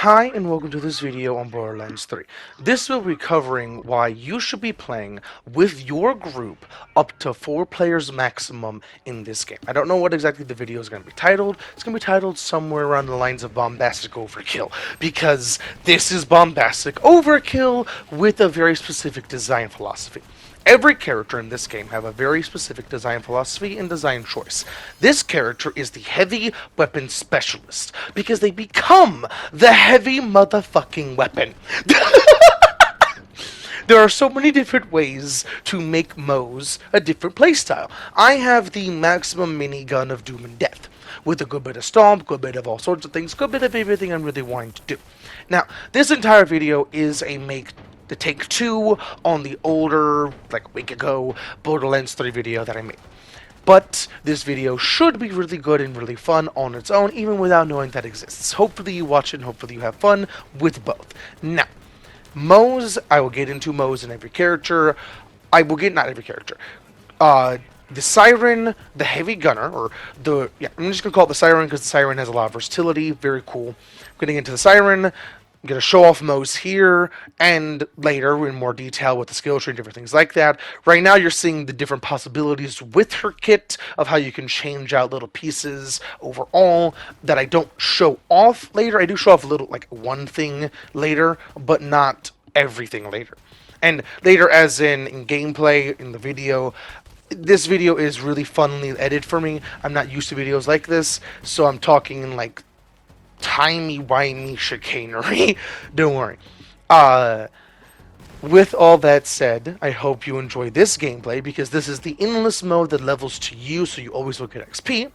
Hi and welcome to this video on BorderLands 3. This will be covering why you should be playing with your group up to 4 players maximum in this game. I don't know what exactly the video is going to be titled. It's going to be titled somewhere around the lines of Bombastic Overkill, because this is Bombastic Overkill with a very specific design philosophy. Every character in this game have a very specific design philosophy and design choice. This character is the heavy weapon specialist because they become the heavy motherfucking weapon. There are so many different ways to make Moe's a different playstyle. I have the maximum minigun of Doom and Death, with a good bit of stomp, good bit of all sorts of things, good bit of everything I'm really wanting to do. Now, this entire video is the take 2 on the older, like a week ago, BorderLands 3 video that I made. But this video should be really good and really fun on its own, even without knowing that exists. Hopefully you watch it and hopefully you have fun with both. Now, Moe's, I will get into Moe's in every character. Not every character. The Siren, the Heavy Gunner, I'm just going to call it the Siren because the Siren has a lot of versatility. Very cool. Getting into the Siren, I'm going to show off Moe's here and later in more detail with the skill tree and different things like that. Right now you're seeing the different possibilities with her kit of how you can change out little pieces overall that I don't show off later. I do show off a little, like one thing later, but not everything later. And later as in gameplay, in the video, this video is really funnily edited for me. I'm not used to videos like this, so I'm talking in like timey-wimey chicanery. Don't worry. With all that said, I hope you enjoy this gameplay because this is the endless mode that levels to you, so you always will get XP,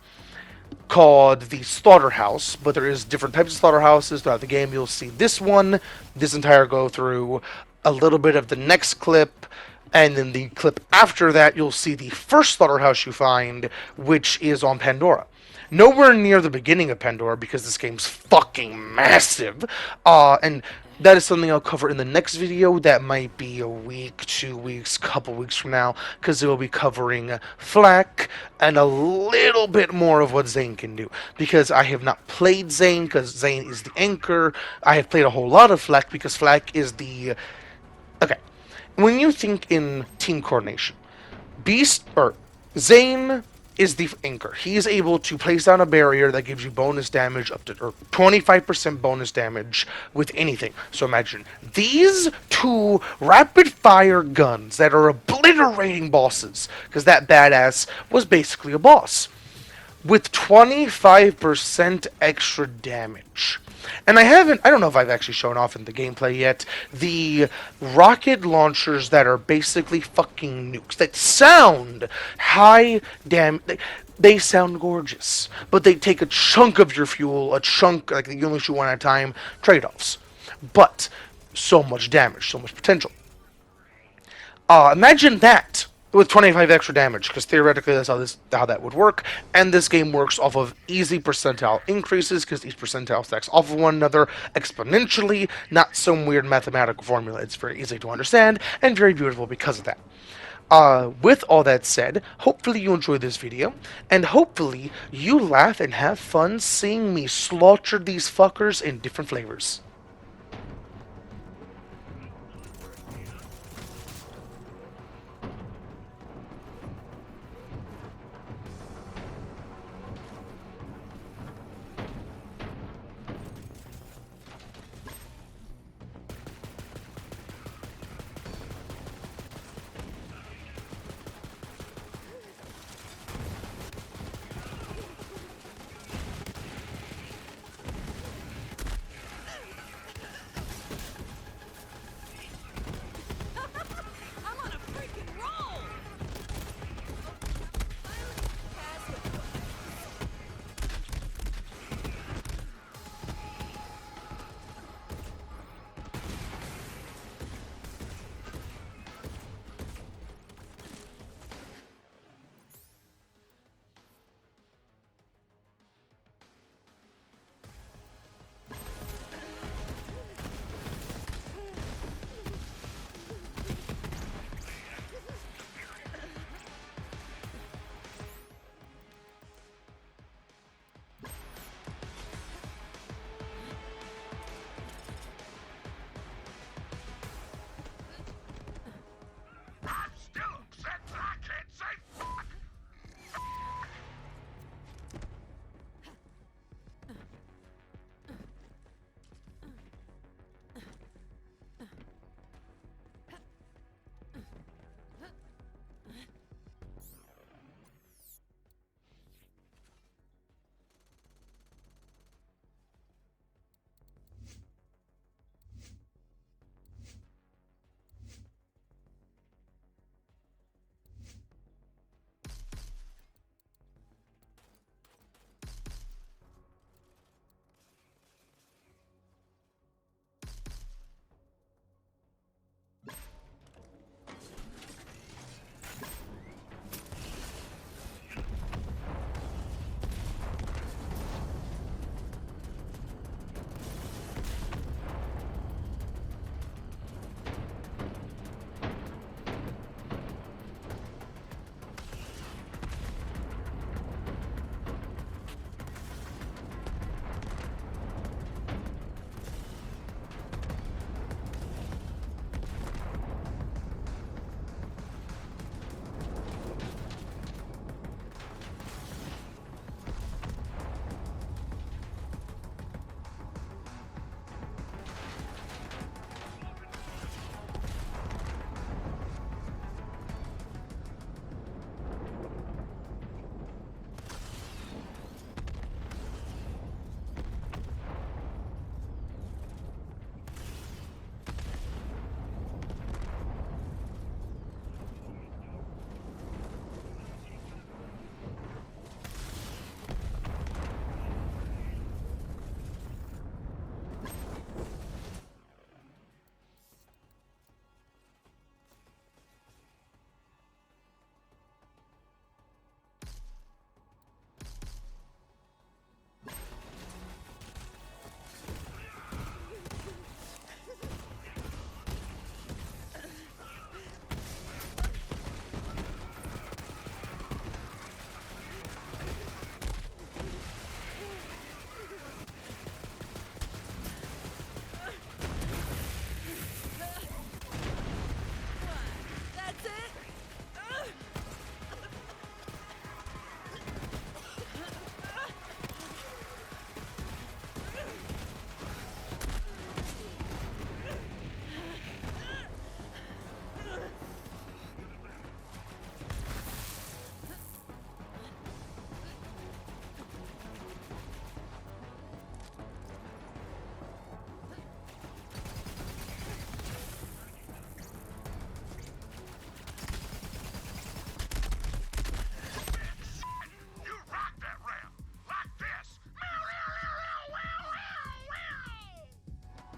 called the Slaughterhouse. But there is different types of slaughterhouses throughout the game. You'll see this one, this entire go through, a little bit of the next clip, and then the clip after that, you'll see the first slaughterhouse you find, which is on Pandora. Nowhere near the beginning of Pandora because this game's fucking massive. And that is something I'll cover in the next video. That might be a week, 2 weeks, couple weeks from now, because it will be covering Flak and a little bit more of what Zane can do. Because I have not played Zane, because Zane is the anchor. I have played a whole lot of Flak, because Flak is the... Okay. When you think in team coordination, Zane is the anchor. He is able to place down a barrier that gives you bonus damage up to, or 25% bonus damage with anything. So imagine these 2 rapid fire guns that are obliterating bosses, because that badass was basically a boss, with 25% extra damage. And I don't know if I've actually shown off in the gameplay yet, the rocket launchers that are basically fucking nukes, that sound high damage. They sound gorgeous, but they take a chunk of your fuel, like you only shoot one at a time, trade-offs. But so much damage, so much potential. Imagine that with 25 extra damage, because theoretically that's how that would work, and this game works off of easy percentile increases, because each percentile stacks off of one another exponentially, not some weird mathematical formula. It's very easy to understand, and very beautiful because of that. With all that said, hopefully you enjoyed this video, and hopefully you laugh and have fun seeing me slaughter these fuckers in different flavors.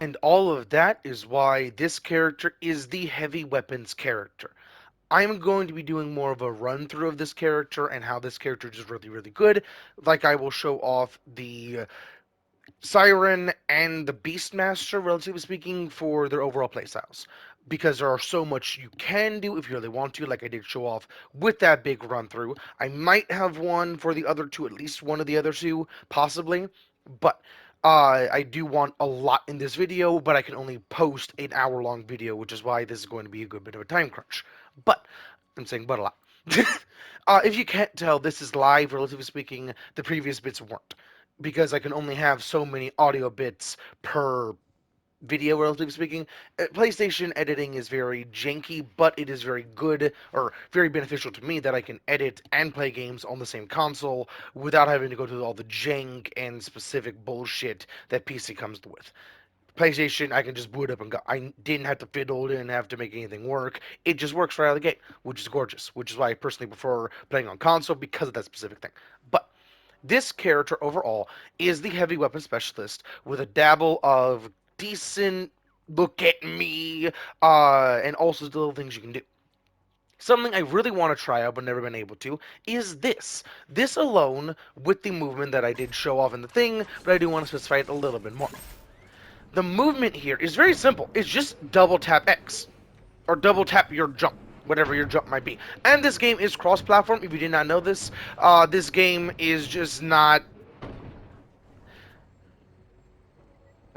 And all of that is why this character is the heavy weapons character. I'm going to be doing more of a run through of this character and how this character is really, really good. Like, I will show off the Siren and the Beastmaster, relatively speaking, for their overall playstyles. Because there are so much you can do if you really want to, like I did show off with that big run through. I might have one for the other two, at least one of the other two, possibly. But I do want a lot in this video, but I can only post an hour-long video, which is why this is going to be a good bit of a time crunch. But I'm saying but a lot. If you can't tell, this is live, relatively speaking. The previous bits weren't because I can only have so many audio bits per video, relatively speaking. PlayStation editing is very janky, but it is very good or very beneficial to me that I can edit and play games on the same console without having to go through all the jank and specific bullshit that PC comes with. PlayStation, I can just boot up and go. I didn't have to fiddle, didn't have to make anything work. It just works right out of the gate, which is gorgeous, which is why I personally prefer playing on console because of that specific thing. But this character overall is the heavy weapon specialist with a dabble of decent look at me, and also the little things you can do. Something I really want to try out but never been able to is this. This alone, with the movement that I did show off in the thing, but I do want to specify it a little bit more. The movement here is very simple. It's just double tap X, or double tap your jump, whatever your jump might be. And this game is cross-platform. If you did not know this, this game is just not.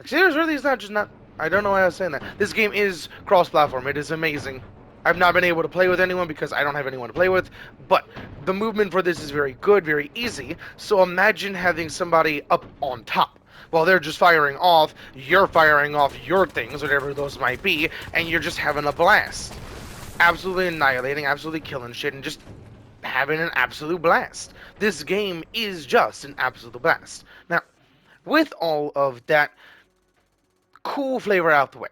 Seriously, really, it's not just not. I don't know why I was saying that. This game is cross-platform. It is amazing. I've not been able to play with anyone because I don't have anyone to play with, but the movement for this is very good, very easy. So imagine having somebody up on top. While they're just firing off, you're firing off your things, whatever those might be, and you're just having a blast. Absolutely annihilating, absolutely killing shit, and just having an absolute blast. This game is just an absolute blast. Now, with all of that cool flavor out the way,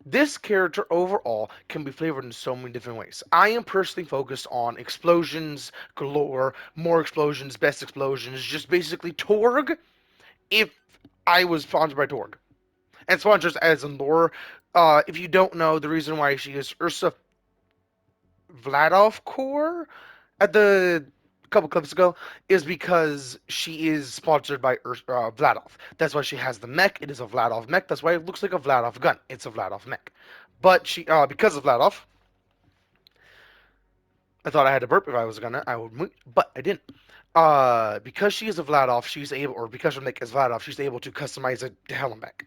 this character overall can be flavored in so many different ways. I am personally focused on explosions galore, more explosions, best explosions, just basically Torg if I was sponsored by Torg. And sponsors as in lore. If you don't know, the reason why she is Ursa Vladov core at the couple clips ago is because she is sponsored by Vladov. That's why she has the mech. It is a Vladov mech. That's why it looks like a Vladov gun. It's a Vladov mech. But she, because of Vladov, I thought I had to burp if I was gonna. I would, but I didn't. Because she is a Vladov, she's able, or because her mech is Vladov, she's able to customize it to hell and back.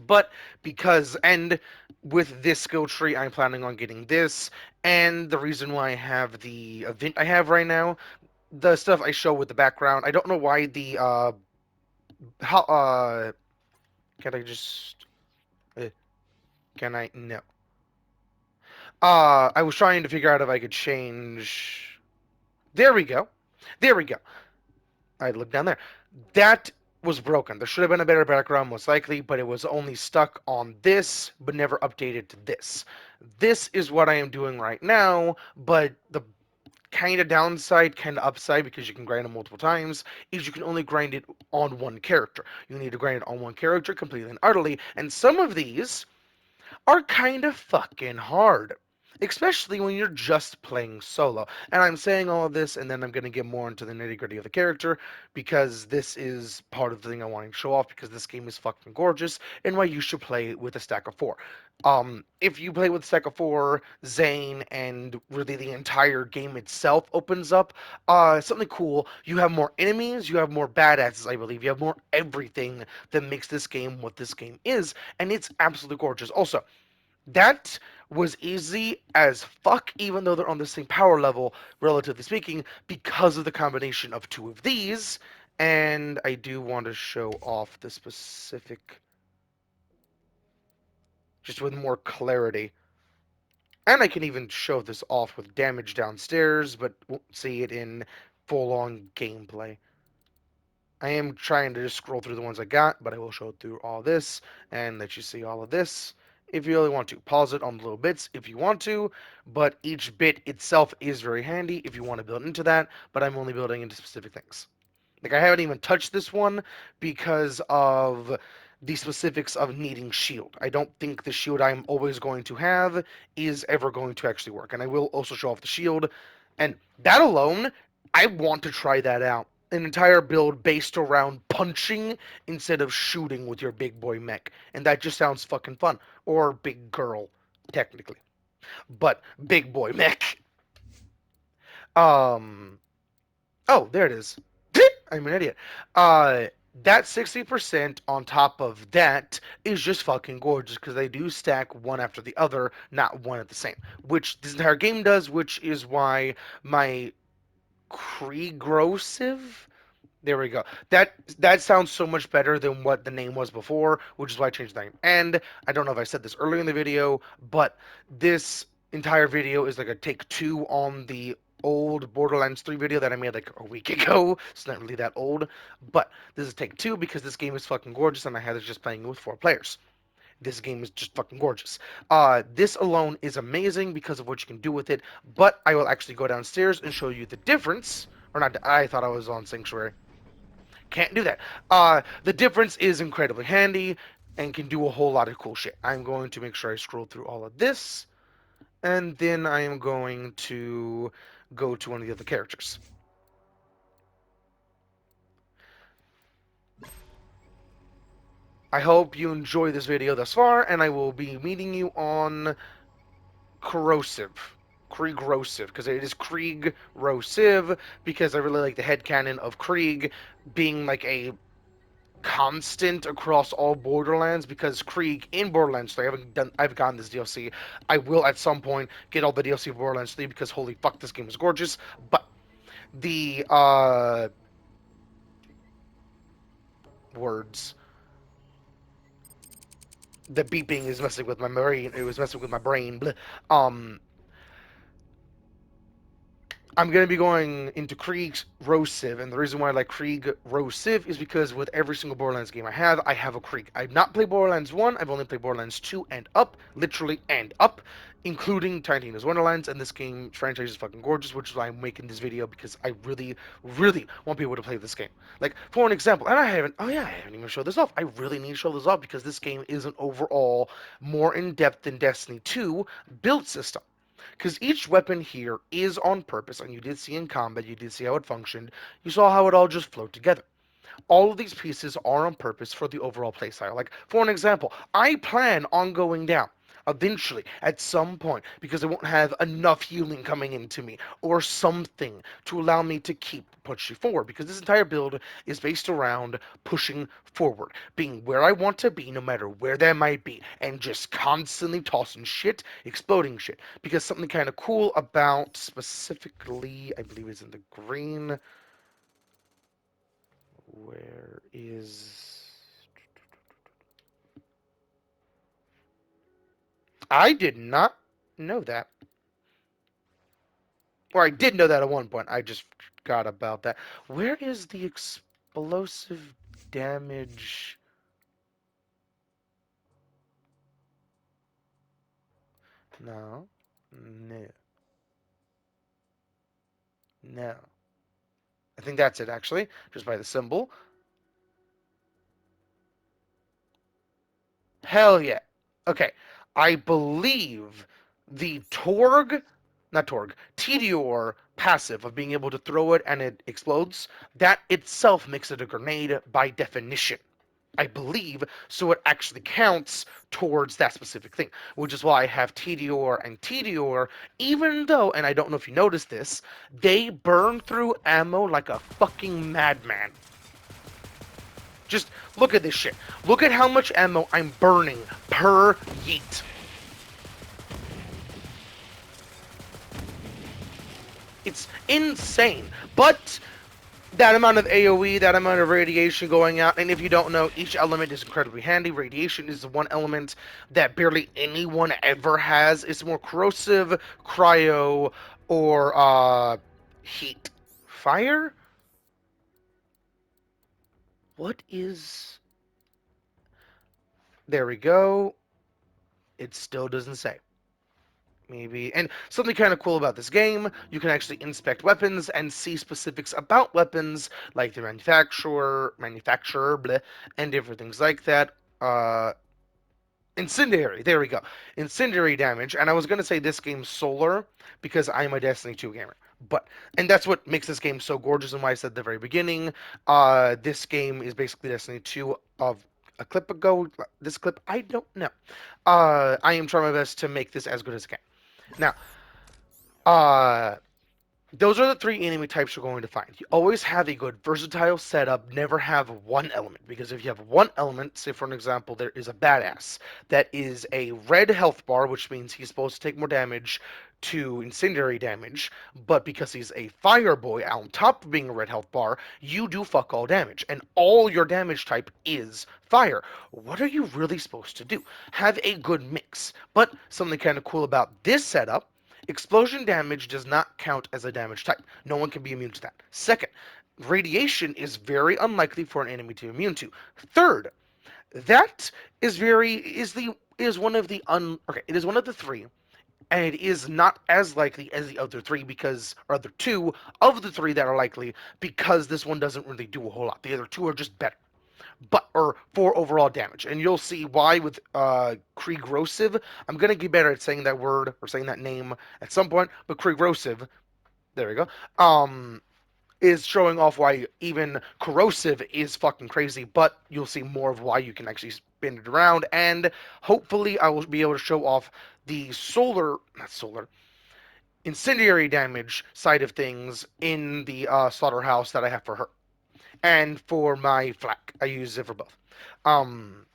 But because, and with this skill tree, I'm planning on getting this, and the reason why I have the event I have right now, the stuff I show with the background, I don't know why the, how, can I just, uh, can I, no. I was trying to figure out if I could change, there we go, there we go. I looked down there. That was broken. There should have been a better background, most likely, but it was only stuck on this, but never updated to this. This is what I am doing right now, but the kind of downside, kind of upside, because you can grind it multiple times, is you can only grind it on one character. You need to grind it on one character completely and utterly, and some of these are kind of fucking hard. Especially when you're just playing solo. And I'm saying all of this, and then I'm going to get more into the nitty gritty of the character, because this is part of the thing I want to show off, because this game is fucking gorgeous, and why you should play with a stack of four. If you play with a stack of four, Zane, and really the entire game itself opens up, something cool. You have more enemies, you have more badasses, I believe. You have more everything that makes this game what this game is, and it's absolutely gorgeous. Also, that was easy as fuck, even though they're on the same power level, relatively speaking, because of the combination of two of these. And I do want to show off the specific, just with more clarity. And I can even show this off with damage downstairs, but won't see it in full-on gameplay. I am trying to just scroll through the ones I got, but I will show through all this and let you see all of this if you really want to. Pause it on the little bits if you want to, but each bit itself is very handy if you want to build into that, but I'm only building into specific things. Like, I haven't even touched this one because of the specifics of needing shield. I don't think the shield I'm always going to have is ever going to actually work. And I will also show off the shield. And that alone, I want to try that out. An entire build based around punching instead of shooting with your big boy mech. And that just sounds fucking fun. Or big girl, technically. But big boy mech. Um, Oh, there it is. I'm an idiot. Uh, that 60% on top of that is just fucking gorgeous because they do stack one after the other, not one at the same, which this entire game does, which is why my Krieggrosive. There we go. That sounds so much better than what the name was before, which is why I changed the name. And I don't know if I said this earlier in the video, but this entire video is like a take two on the old Borderlands 3 video that I made like a week ago. It's not really that old, but this is take two because this game is fucking gorgeous and I had it just playing with 4 players. This game is just fucking gorgeous. This alone is amazing because of what you can do with it, but I will actually go downstairs and show you the difference. Or not, I thought I was on Sanctuary. Can't do that. The difference is incredibly handy and can do a whole lot of cool shit. I'm going to make sure I scroll through all of this, and then I am going to go to one of the other characters. I hope you enjoy this video thus far, and I will be meeting you on Corrosive. Krieggrosive, because it is Krieg Rosive, because I really like the headcanon of Krieg being like a constant across all Borderlands because Krieg in Borderlands 3, I've gotten this DLC. I will at some point get all the DLC of Borderlands 3 because holy fuck, this game is gorgeous. But the words, the beeping is messing with my brain. It was messing with my brain. Um, I'm going to be going into Krieg Rosive, and the reason why I like Krieg Rosive is because with every single Borderlands game I have a Krieg. I've not played Borderlands 1, I've only played Borderlands 2 and up, literally and up, including Titania's Wonderlands, and this game franchise is fucking gorgeous, which is why I'm making this video, because I really, really want people to play this game. Like, for an example, and I haven't even showed this off. I really need to show this off, because this game is an overall more in-depth than Destiny 2 build system. Because each weapon here is on purpose, and you did see in combat, you did see how it functioned, you saw how it all just flowed together. All of these pieces are on purpose for the overall playstyle. Like, for an example, I plan on going down eventually at some point because I won't have enough healing coming into me or something to allow me to keep pushing forward, because this entire build is based around pushing forward, being where I want to be no matter where that might be, and just constantly tossing shit, exploding shit. Because something kind of cool about, specifically, I believe it's in the green. Where is... I did not know that. Or I did know that at one point. I just forgot about that. Where is the explosive damage? No. No. No. I think that's it, actually. Just by the symbol. Hell yeah. Okay. I believe the Torg, not Torg, Tedior passive of being able to throw it and it explodes, that itself makes it a grenade by definition. I believe, so it actually counts towards that specific thing, which is why I have Tedior and Tedior, even though, and I don't know if you noticed this, they burn through ammo like a fucking madman. Just look at this shit. Look at how much ammo I'm burning per yeet. It's insane. But that amount of AoE, that amount of radiation going out, and if you don't know, each element is incredibly handy. Radiation is the one element that barely anyone ever has. It's more corrosive, cryo, or heat. Fire? What is... There we go. It still doesn't say. Maybe. And something kind of cool about this game, you can actually inspect weapons and see specifics about weapons, like the manufacturer, bleh, and different things like that. uh, Incendiary. There we go. Incendiary damage. And I was gonna say this game's solar because I'm a Destiny 2 gamer. But and that's what makes this game so gorgeous and why I said at the very beginning. This game is basically Destiny 2 of a clip ago. This clip, I don't know. I am trying my best to make this as good as I can. Now, uh, those are the three enemy types you're going to find. You always have a good versatile setup, never have one element. Because if you have one element, say for an example, there is a badass that is a red health bar, which means he's supposed to take more damage to incendiary damage, but because he's a fire boy on top of being a red health bar, you do fuck all damage, and all your damage type is fire. What are you really supposed to do? Have a good mix. But something kind of cool about this setup, explosion damage does not count as a damage type. No one can be immune to that. Second, radiation is very unlikely for an enemy to be immune to. Third, that is one of the okay, it is one of the three, and it is not as likely as the other three because or other two of the three that are likely because this one doesn't really do a whole lot. The other two are just better but or for overall damage. And you'll see why with Krieg-rosive. I'm gonna get better at saying that word or saying that name at some point, but Krieg-rosive, there we go. Is showing off why even corrosive is fucking crazy, but you'll see more of why you can actually spin it around, and hopefully I will be able to show off the not solar, incendiary damage side of things in the slaughterhouse that I have for her and for my flak. I use it for both. Um,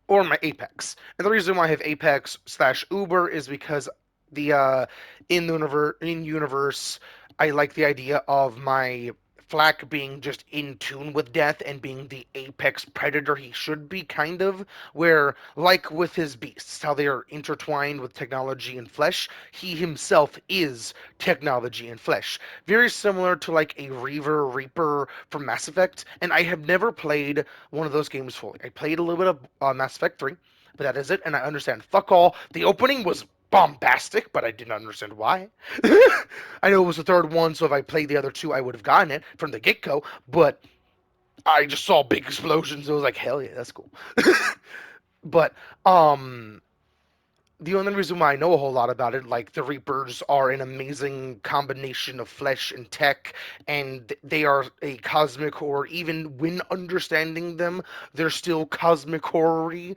or my Apex. And the reason why I have Apex slash Uber is because the in universe, I like the idea of my Flak being just in tune with death and being the apex predator he should be, kind of. Where, like with his beasts, how they are intertwined with technology and flesh, he himself is technology and flesh. Very similar to like a Reaper from Mass Effect, and I have never played one of those games fully. I played a little bit of Mass Effect 3, but that is it, and I understand fuck all. The opening was bombastic, but I didn't understand why. I know it was the third one, so if I played the other two, I would have gotten it from the get go, but I just saw big explosions. It was like, hell yeah, that's cool. But, the only reason why I know a whole lot about it, like the Reapers are an amazing combination of flesh and tech, and they are a cosmic horror. Even when understanding them, they're still cosmic horror.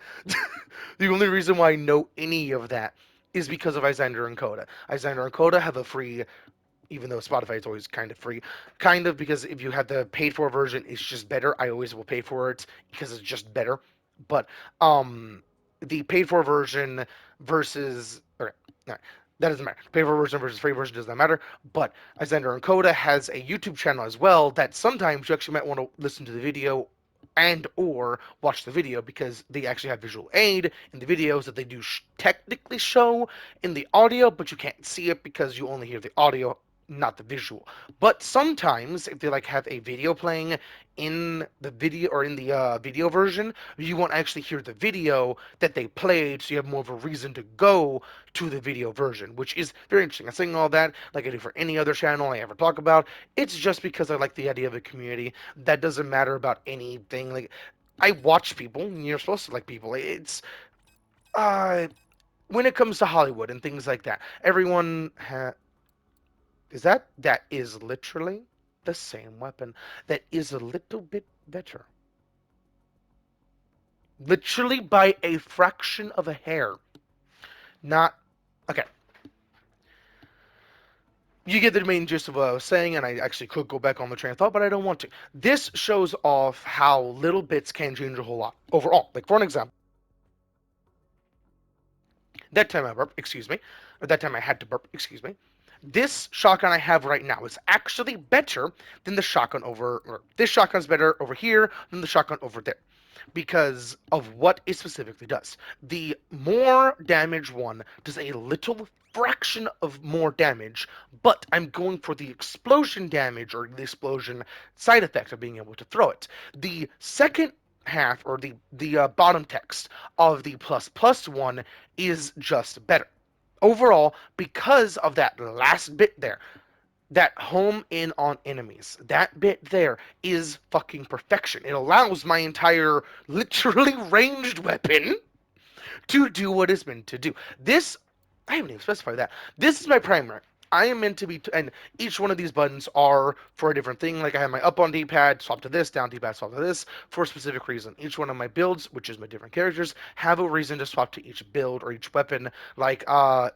The only reason why I know any of that is because of Islander and Coda. Islander and Coda have a free, even though Spotify is always kind of free, kind of because if you have the paid for version, it's just better. I always will pay for it because it's just better. But the paid for version versus okay, no, that doesn't matter. Paid for version versus free version does not matter. But Ascender and Coda has a YouTube channel as well that sometimes you actually might want to listen to the video and or watch the video because they actually have visual aid in the videos that they do technically show in the audio, but you can't see it because you only hear the audio, not the visual. But sometimes if they like have a video playing in the video or in the video version, you won't actually hear the video that they played, so you have more of a reason to go to the video version, which is very interesting. I'm saying all that like I do for any other channel I ever talk about. It's just because I like the idea of a community. That doesn't matter about anything. Like I watch people, and you're supposed to like people. It's uh when it comes to Hollywood and things like that, everyone that is literally the same weapon that is a little bit better. Literally by a fraction of a hair. Not okay. You get the main gist of what I was saying, and I actually could go back on the train of thought, but I don't want to. This shows off how little bits can change a whole lot overall. Like for an example, that time I burped, excuse me, or that time I had to burp, excuse me. This shotgun I have right now is actually better than the shotgun over, or this shotgun's better over here than the shotgun over there because of what it specifically does. The more damage one does a little fraction of more damage, but I'm going for the explosion damage or the explosion side effect of being able to throw it. The second half or the bottom text of the plus plus one is just better overall because of that last bit there. that home in on enemies. That bit there is fucking perfection. It allows my entire literally ranged weapon to do what it's meant to do. This, I haven't even specified that. This is my primary. I am meant to be, and each one of these buttons are for a different thing. Like I have my up on D-pad, swap to this, down D-pad, swap to this, for a specific reason. Each one of my builds, which is my different characters, have a reason to swap to each build or each weapon. Like, I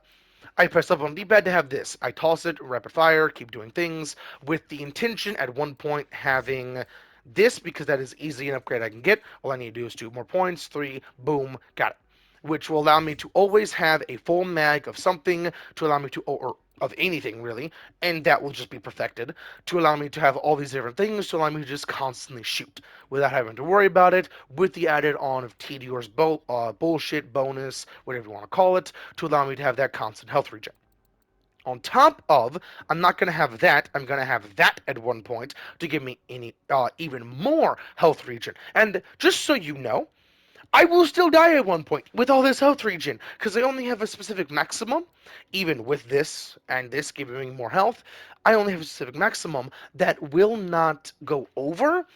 press up on the D-pad to have this. I toss it, rapid fire, keep doing things, with the intention at one point having this, because that is easy an upgrade I can get. All I need to do is 2 more points, 3, boom, got it. Which will allow me to always have a full mag of something to allow me to, or of anything really, and that will just be perfected, to allow me to have all these different things to allow me to just constantly shoot without having to worry about it, with the added on of tedious bullshit bonus, whatever you want to call it, to allow me to have that constant health regen. On top of, I'm not going to have that, I'm going to have that at one point to give me even more health regen. And just so you know, I will still die at one point with all this health regen, because I only have a specific maximum, even with this and this giving me more health, I only have a specific maximum that will not go over,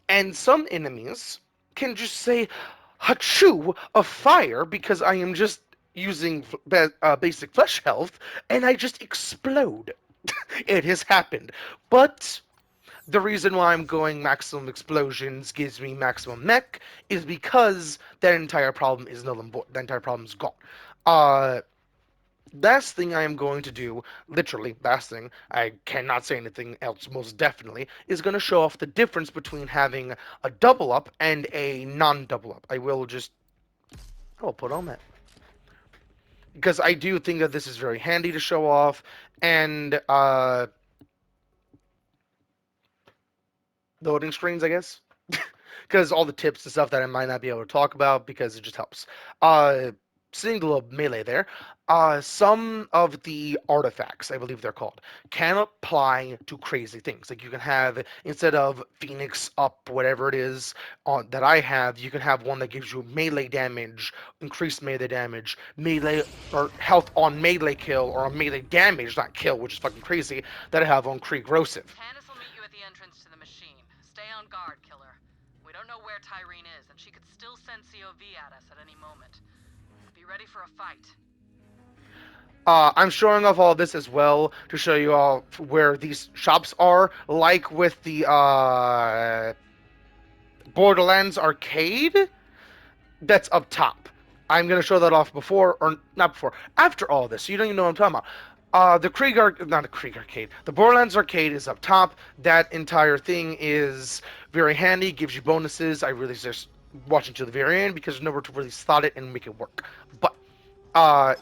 and some enemies can just say, Hachoo of fire, because I am just using basic flesh health, and I just explode. It has happened. But the reason why I'm going maximum explosions gives me maximum mech is because that entire problem is null and void. That entire problem is gone. Uh, last thing I am going to do, literally, last thing, I cannot say anything else most definitely, is going to show off the difference between having a double up and a non-double up. I will put on that. Because I do think that this is very handy to show off, and, loading screens, I guess. Because all the tips and stuff that I might not be able to talk about, because it just helps. Seeing the little melee there, some of the artifacts, I believe they're called, can apply to crazy things. Like you can have, instead of Phoenix up, whatever it is on that I have, you can have one that gives you melee damage, increased melee damage, melee or health on melee kill, or on melee damage, not kill, which is fucking crazy, that I have on Krieg Rosiv. Tannis will meet you at the entrance to the machine. Stay on guard, killer. We don't know where Tyrene is, and she could still send COV at us at any moment. Be ready for a fight. I'm showing off all this as well to show you all where these shops are, like with the BorderLands arcade that's up top. I'm going to show that off before, or not before, after all this, so you don't even know what I'm talking about. The not the Krieg arcade, the BorderLands arcade is up top. That entire thing is very handy, gives you bonuses. I really just watching to the very end because there's nowhere to really slot it and make it work. But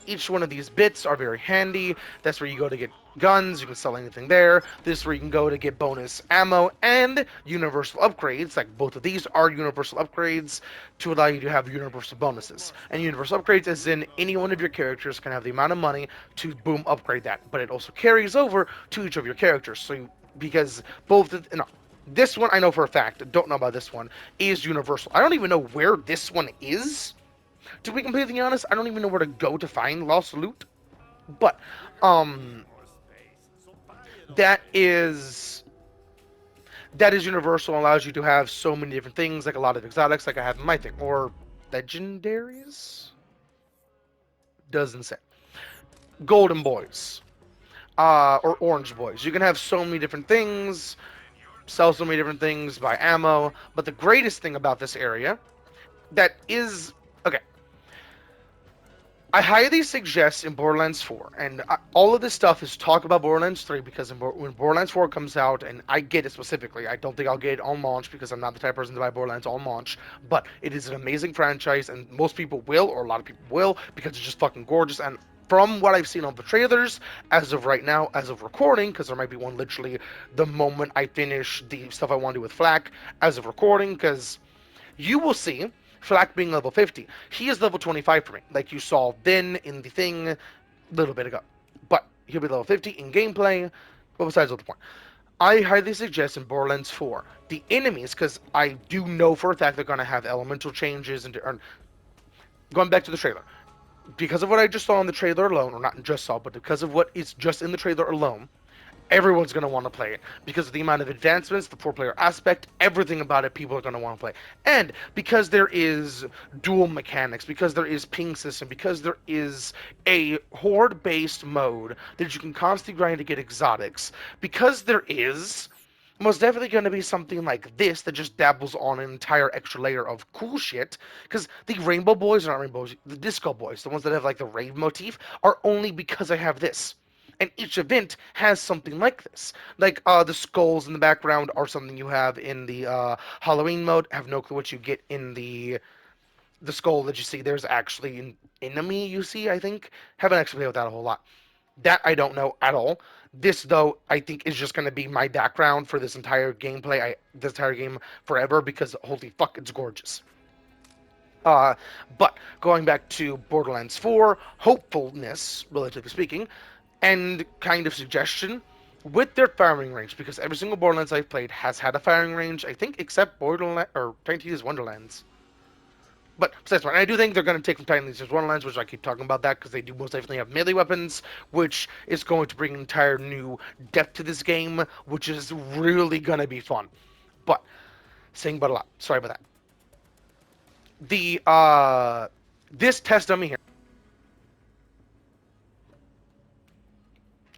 each one of these bits are very handy. That's where you go to get guns. You can sell anything there. This is where you can go to get bonus ammo and universal upgrades. Like both of these are universal upgrades to allow you to have universal bonuses. And universal upgrades is in any one of your characters can have the amount of money to boom upgrade that. But it also carries over to each of your characters. So because no, this one I know for a fact, don't know about this one, is universal. I don't even know where this one is. To be completely honest, I don't even know where to go to find lost loot. But, that is universal and allows you to have so many different things, like a lot of exotics, like I have in my thing, or legendaries. Doesn't say. Golden boys, or orange boys. You can have so many different things, sell so many different things, buy ammo. But the greatest thing about this area, that is okay. I highly suggest in Borderlands 4, and all of this stuff is talk about Borderlands 3, because when Borderlands 4 comes out, and I get it specifically, I don't think I'll get it on launch because I'm not the type of person to buy Borderlands on launch, but it is an amazing franchise, and most people will, or a lot of people will, because it's just fucking gorgeous. And from what I've seen on the trailers, as of right now, as of recording, because there might be one literally the moment I finish the stuff I want to do with Flak, as of recording, because you will see Flak being level 50. He is level 25 for me, like you saw then in the thing a little bit ago. But he'll be level 50 in gameplay, but besides the point. I highly suggest in Borderlands 4, the enemies, because I do know for a fact they're going to have elemental changes, and going back to the trailer. Because of what I just saw in the trailer alone, or not just saw, but because of what is just in the trailer alone, everyone's going to want to play it because of the amount of advancements, the four-player aspect, everything about it, people are going to want to play. And because there is dual mechanics, because there is ping system, because there is a horde-based mode that you can constantly grind to get exotics, because there is most definitely going to be something like this that just dabbles on an entire extra layer of cool shit. Because the rainbow boys are not rainbows, the disco boys, the ones that have like the rave motif, are only because I have this. And each event has something like this. Like the skulls in the background are something you have in the Halloween mode. I have no clue what you get in the skull that you see. There's actually an enemy you see, I think. Haven't actually played with that a whole lot. That I don't know at all. This though, I think is just going to be my background for this entire gameplay, this entire game forever because holy fuck, it's gorgeous. Uh, but going back to Borderlands 4, hopefulness, relatively speaking, and kind of suggestion with their firing range, because every single Borderlands I've played has had a firing range, I think, except Borderlands or Tiny Wonderlands. But besides that, I do think they're going to take from Tiny Wonderlands, which I keep talking about that because they do most definitely have melee weapons, which is going to bring an entire new depth to this game, which is really going to be fun. But saying but a lot. Sorry about that. The this test dummy here.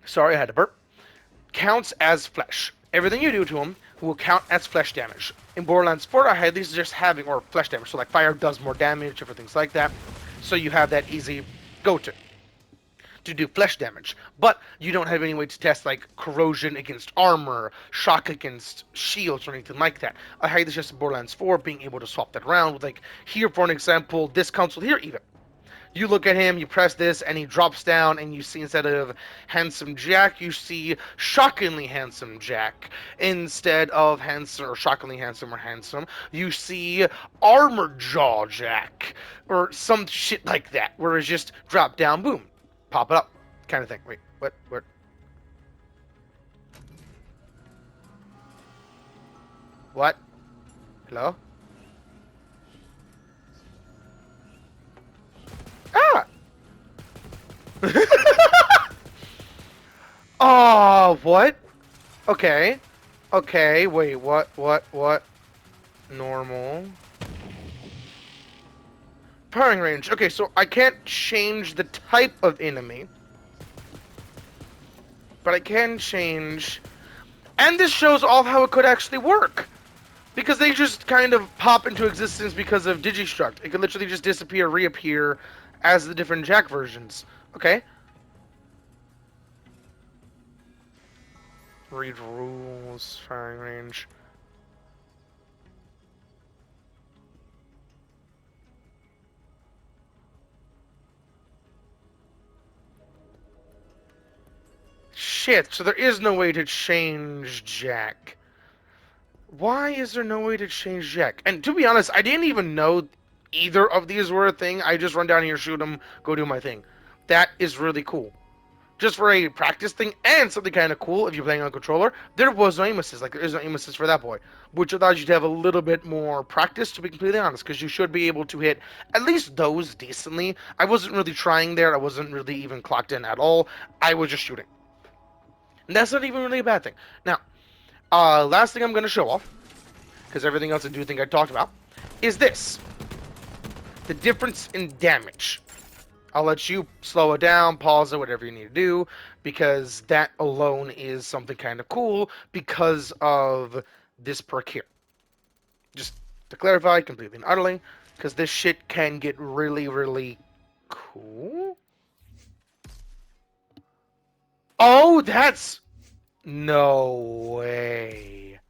Sorry, I had to burp. Counts as flesh. Everything you do to him will count as flesh damage. In Borderlands 4, I had these just having, or flesh damage, so like fire does more damage, different things like that. So you have that easy go-to do flesh damage. But you don't have any way to test like corrosion against armor, shock against shields, or anything like that. I had this just in Borderlands 4, being able to swap that around with like here, for an example, this console here even. You look at him, you press this, and he drops down, and you see instead of handsome Jack, you see shockingly handsome Jack. Instead of handsome or shockingly handsome or handsome, you see armored jaw Jack or some shit like that, where it's just drop down, boom, pop it up, kind of thing. Wait, what? What? What? Hello? Ah! Oh, what? Okay. Okay, wait, what? Normal. Firing range. Okay, so I can't change the type of enemy. But I can change... And this shows off how it could actually work. Because they just kind of pop into existence because of Digistruct. It could literally just disappear, reappear as the different Jack versions. Okay. Read rules, firing range. Shit, so there is no way to change Jack. Why is there no way to change Jack? And to be honest, I didn't even know either of these were a thing. I just run down here, shoot them, go do my thing. That is really cool. Just for a practice thing and something kind of cool if you're playing on controller, there was no aim assist. Like, there is no aim assist for that boy. Which allows you to have a little bit more practice, to be completely honest, because you should be able to hit at least those decently. I wasn't really trying there. I wasn't really even clocked in at all. I was just shooting. And that's not even really a bad thing. Now, last thing I'm going to show off, because everything else I do think I talked about, is this. The difference in damage. I'll let you slow it down, pause it, whatever you need to do, because that alone is something kind of cool because of this perk here. Just to clarify completely and utterly, because this shit can get really, really cool. Oh, that's... No way.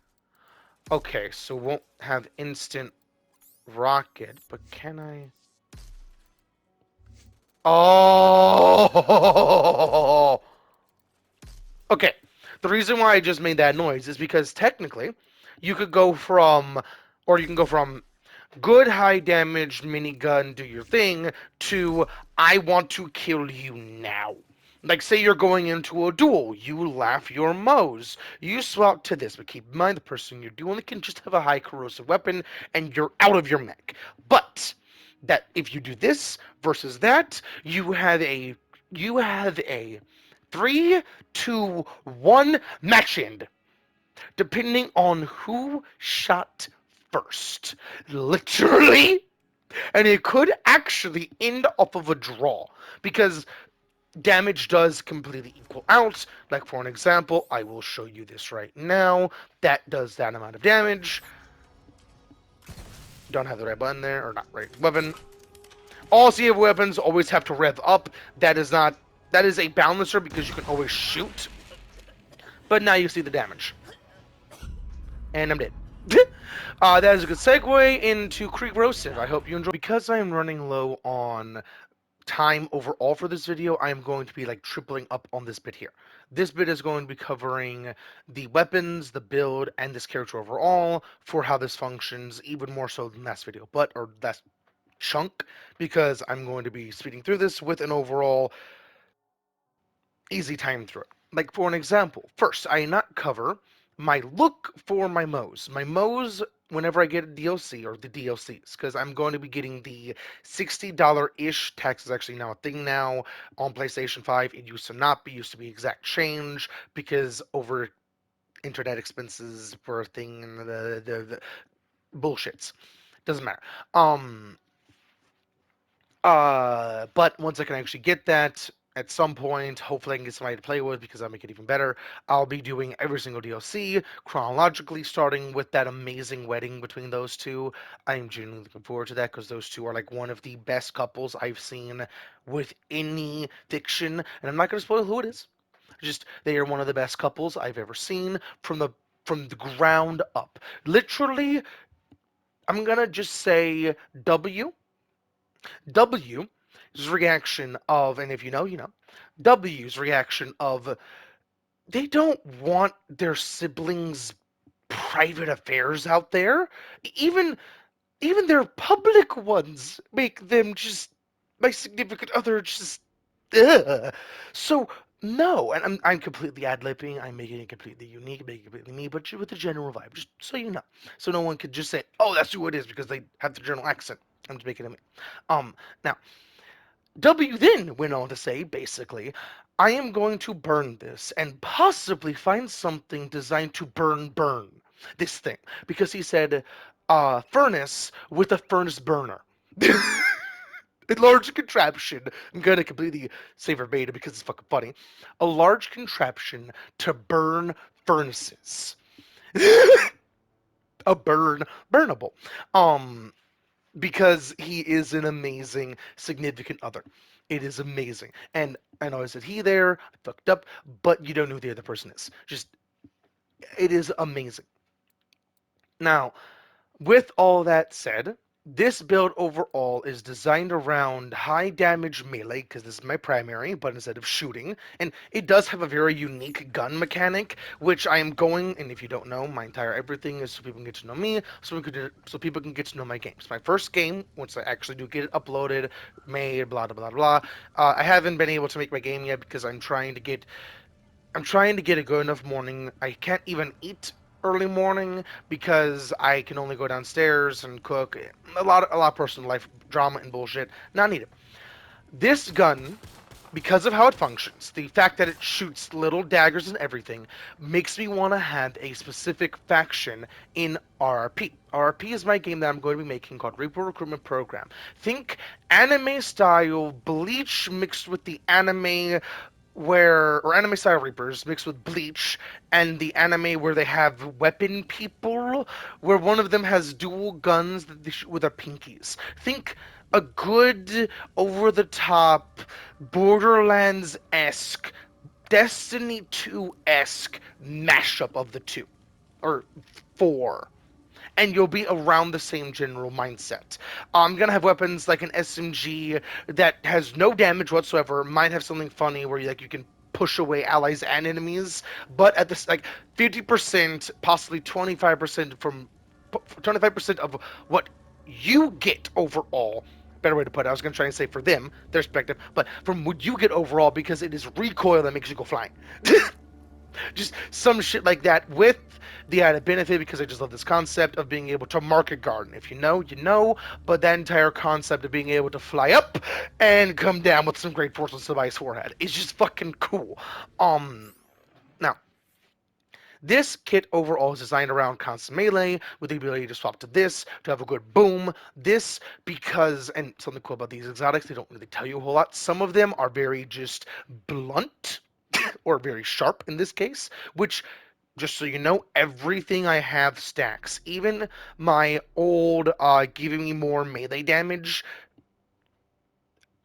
Okay, so won't have instant rocket, but can I... Oh! Okay, the reason why I just made that noise is because technically, you could go from, or you can go from good high damage minigun, do your thing, to I want to kill you now. Like, say you're going into a duel, you laugh your Moes, you swap to this, but keep in mind the person you're dueling can just have a high corrosive weapon, and you're out of your mech. But that if you do this versus that, you have a 3, 2, 1, match end. Depending on who shot first. Literally. And it could actually end off of a draw. Because damage does completely equal out. Like, for an example, I will show you this right now. That does that amount of damage. Don't have the right button there, or not right weapon. All CF weapons always have to rev up. That is not. That is a balancer because you can always shoot. But now you see the damage. And I'm dead. That is a good segue into Creek Roasted. I hope you enjoy. Because I am running low on time overall for this video, I am going to be like tripling up on this bit here. This bit is going to be covering the weapons, the build, and this character overall for how this functions, even more so than last video, or last chunk, because I'm going to be speeding through this with an overall easy time through it. Like, for an example, first, I not cover my look for my Moes. My Moes, whenever I get a DLC, or the DLCs, because I'm going to be getting the $60-ish, tax is actually now a thing now, on PlayStation 5. It used to not be, used to be exact change, because over internet expenses were a thing, and the bullshits. Doesn't matter. But once I can actually get that, at some point, hopefully I can get somebody to play with because I'll make it even better. I'll be doing every single DLC chronologically, starting with that amazing wedding between those two. I am genuinely looking forward to that because those two are like one of the best couples I've seen with any fiction, and I'm not going to spoil who it is. Just they are one of the best couples I've ever seen from the ground up. Literally, I'm gonna just say W's reaction of, and if you know, you know, W's reaction of, they don't want their siblings' private affairs out there. Even even their public ones make them just, my significant other just, ugh. So no, and I'm completely ad-libbing. I'm making it completely unique, making it completely me, but with a general vibe, just so you know, so no one could just say, "Oh, that's who it is," because they have the general accent. I'm just making it me. Now W then went on to say, basically, I am going to burn this and possibly find something designed to burn this thing. Because he said, furnace with a furnace burner. A large contraption. I'm going to completely say verbatim because it's fucking funny. A large contraption to burn furnaces. Burnable. Because he is an amazing significant other. It is amazing. And I know I said he there, I fucked up, but you don't know who the other person is. Just, it is amazing. Now, with all that said, this build overall is designed around high damage melee, because this is my primary, but instead of shooting. And it does have a very unique gun mechanic, which I am going, and if you don't know, my entire everything is so people can get to know me, so people can get to know my games. My first game, once I actually do get it uploaded, made, blah, blah, blah, blah, I haven't been able to make my game yet because I'm trying to get a good enough morning. I can't even eat early morning because I can only go downstairs and cook. A lot of personal life drama and bullshit. Not needed. This gun, because of how it functions, the fact that it shoots little daggers and everything, makes me want to have a specific faction in RRP. RRP is my game that I'm going to be making called Reaper Recruitment Program. Think anime style Bleach mixed with the anime or anime style Reapers mixed with Bleach, and the anime where they have weapon people, where one of them has dual guns that they shoot with their pinkies. Think a good, over the top, BorderLands esque, Destiny 2 esque mashup of the two, or four, and you'll be around the same general mindset. I'm gonna have weapons like an SMG that has no damage whatsoever. Might have something funny where you can push away allies and enemies, but at this, like, 50%, possibly 25% of what you get overall. Better way to put it. I was gonna try and say for them, their perspective, but from what you get overall, because it is recoil that makes you go flying. Just some shit like that with the added benefit, because I just love this concept of being able to market garden. If you know, you know, but that entire concept of being able to fly up and come down with some great force on somebody's forehead is just fucking cool. Now, this kit overall is designed around constant melee with the ability to swap to this, to have a good boom. This, because, and something cool about these exotics, they don't really tell you a whole lot. Some of them are very just blunt or very sharp in this case, which, just so you know, everything I have stacks. Even my old giving me more melee damage